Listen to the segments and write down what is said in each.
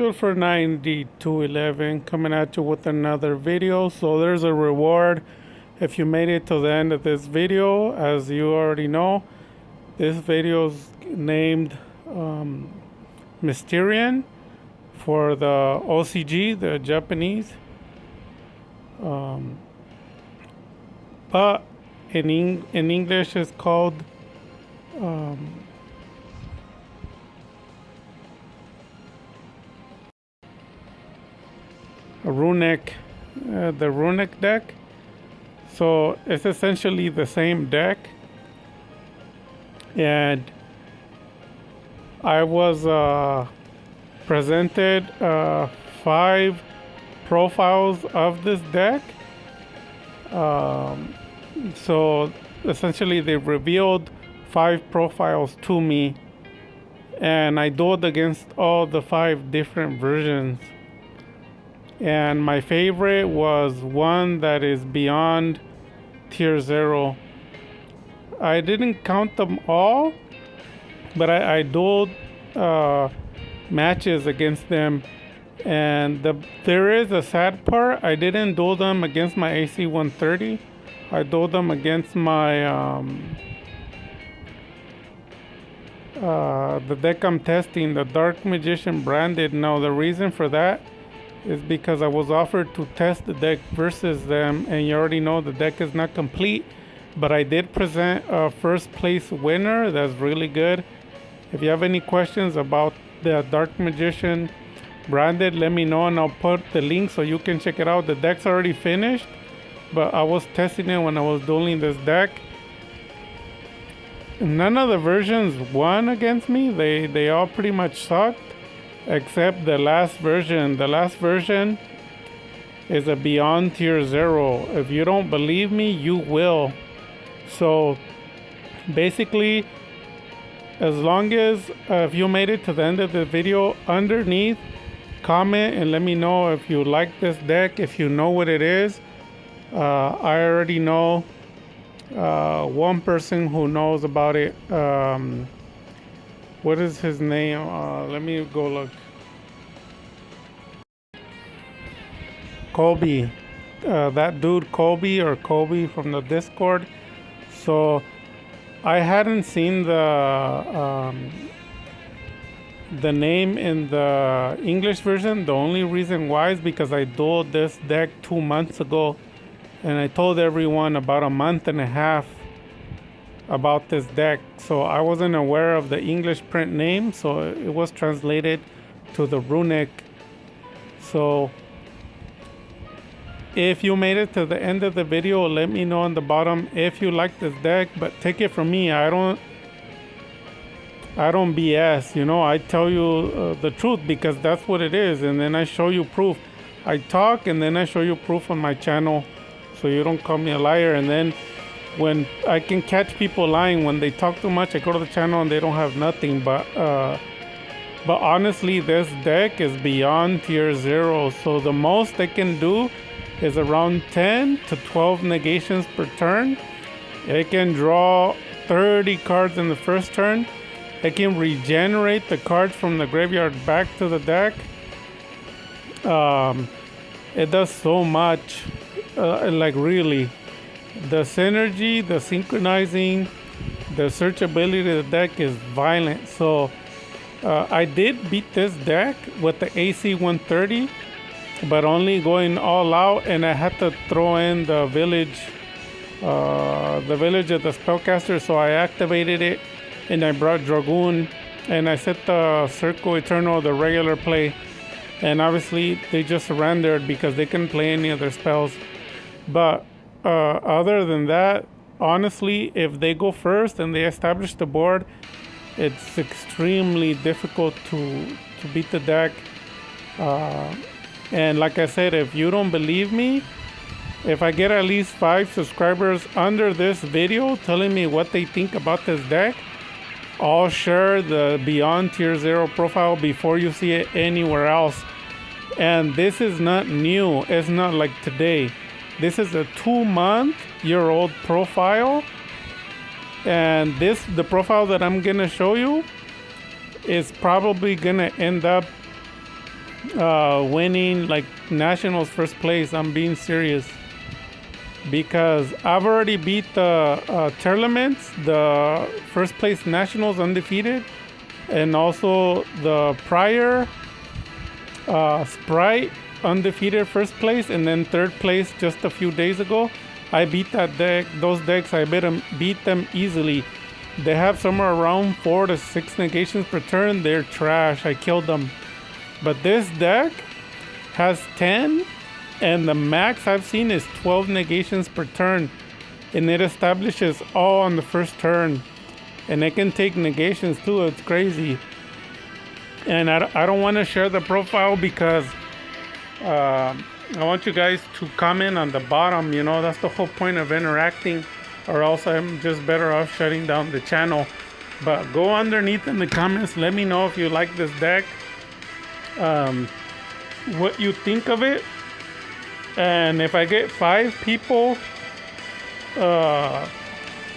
Good for 9211 coming at you with another video. So there's a reward if you made it to the end of this video. As you already know, this video is named Mysterune for the OCG, the Japanese. But in English it's called a Runick, the Runick deck. So it's essentially the same deck, and I was presented 5 profiles of this deck. So essentially they revealed 5 profiles to me, and I dueled against all the 5 different versions. And my favorite was one that is beyond tier 0. I didn't count them all, but I dueled matches against them. And there is a sad part. I didn't duel them against my AC 130. I dueled them against my the deck I'm testing, the Dark Magician branded. Now the reason for that is because I was offered to test the deck versus them, and you already know the deck is not complete, but I did present a first place winner. That's really good. If you have any questions about the Dark Magician branded, let me know and I'll put the link so you can check it out. The deck's already finished, but I was testing it when I was dueling this deck. None of the versions won against me. They all pretty much sucked, except the last version. The last version is a beyond tier 0. If you don't believe me, you will. So basically, as long as if you made it to the end of the video, underneath comment and let me know if you like this deck, if you know what it is. I already know one person who knows about it. What is his name? Let me go look. Kobe. That dude Kobe from the Discord. So I hadn't seen the name in the English version. The only reason why is because I dueled this deck 2 months ago, and I told everyone about a month and a half about this deck. So I wasn't aware of the English print name, so it was translated to the Runick. So if you made it to the end of the video, let me know on the bottom if you like this deck. But take it from me, I don't BS, you know. I tell you the truth because that's what it is, and then I show you proof. I talk and then I show you proof on my channel, so you don't call me a liar. And then when I can catch people lying when they talk too much, I go to the channel and they don't have nothing. But honestly, this deck is beyond tier 0. So the most they can do is around 10 to 12 negations per turn. It can draw 30 cards in the first turn. It can regenerate the cards from the graveyard back to the deck. It does so much. Like really, the synergy, the synchronizing, the searchability of the deck is violent. So I did beat this deck with the AC 130, but only going all out, and I had to throw in the village of the spellcaster. So I activated it and I brought Dragoon and I set the Circle Eternal, the regular play, and obviously they just surrendered because they couldn't play any other spells. But other than that, honestly, if they go first and they establish the board, it's extremely difficult to beat the deck. And like I said, if you don't believe me, if I get at least 5 subscribers under this video telling me what they think about this deck, I'll share the Beyond Tier 0 profile before you see it anywhere else. And this is not new. It's not like today. This is a 2-month-year-old profile. And the profile that I'm gonna show you is probably gonna end up winning like nationals first place. I'm being serious because I've already beat the tournaments, the first place nationals undefeated, and also the prior Sprite undefeated first place, and then third place just a few days ago. I beat that deck. Those decks, I beat them easily. They have somewhere around 4 to 6 negations per turn. They're trash. I killed them. But this deck has 10, and the max I've seen is 12 negations per turn. And it establishes all on the first turn. And it can take negations too. It's crazy. And I don't want to share the profile because I want you guys to comment on the bottom. You know, that's the whole point of interacting, or else I'm just better off shutting down the channel. But go underneath in the comments, let me know if you like this deck, what you think of it, and if I get 5 people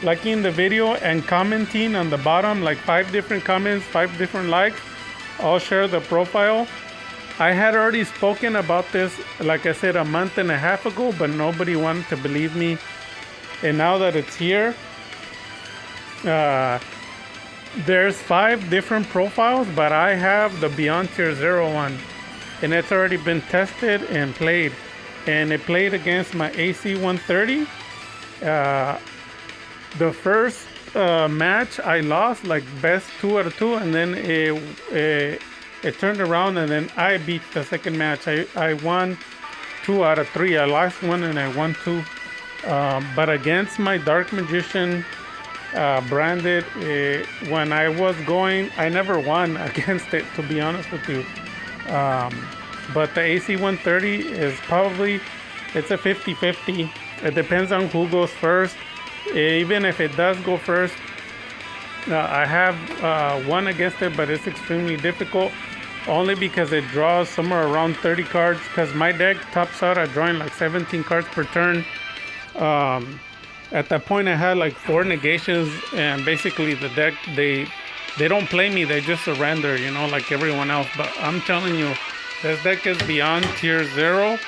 liking the video and commenting on the bottom, like 5 different comments, 5 different likes, I'll share the profile. I had already spoken about this, like I said, a month and a half ago, but nobody wanted to believe me. And now that it's here, there's 5 different profiles, but I have the Beyond Tier 0 one, and it's already been tested and played. And it played against my AC 130. The first match I lost, like best 2 out of 2, and then it turned around, and then I beat the second match. I won 2 out of 3. I lost 1 and I won 2. But against my Dark Magician branded, when I was going, I never won against it, to be honest with you. But the AC 130 is probably, it's a 50-50. It depends on who goes first. Even if it does go first, I have won against it, but it's extremely difficult. Only because it draws somewhere around 30 cards. Because my deck tops out at drawing like 17 cards per turn. At that point, I had like 4 negations, and basically the deck, they don't play me. They just surrender, you know, like everyone else. But I'm telling you, this deck is beyond tier 0.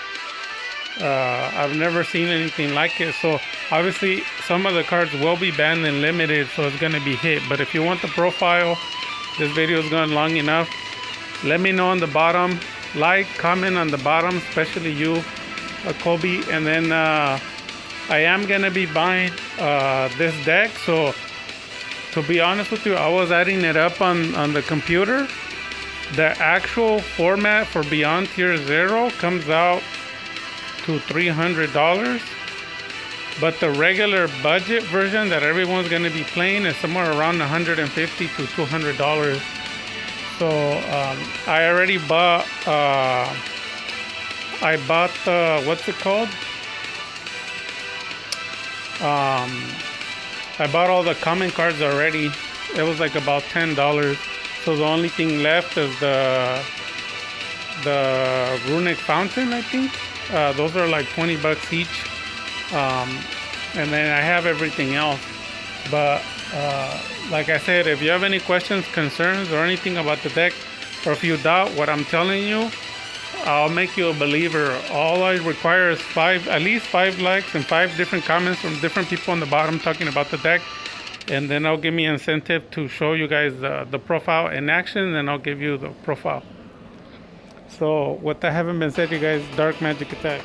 I've never seen anything like it. So obviously some of the cards will be banned and limited, so it's going to be hit. But if you want the profile, this video is going long enough. Let me know on the bottom. Like, comment on the bottom, especially you, Kobe. And then I am going to be buying this deck. So to be honest with you, I was adding it up on the computer. The actual format for Beyond Tier 0 comes out to $300. But the regular budget version that everyone's going to be playing is somewhere around $150 to $200. So I already bought, what's it called? I bought all the common cards already. It was like about $10. So the only thing left is the Runick Fountain, I think. Those are like $20 each. And then I have everything else. But like I said, if you have any questions, concerns, or anything about the deck, or if you doubt what I'm telling you, I'll make you a believer. All I require is at least 5 likes and 5 different comments from different people on the bottom talking about the deck, and then I'll give me an incentive to show you guys the profile in action, and then I'll give you the profile. So with that having been said, you guys, Dark Magic Attack.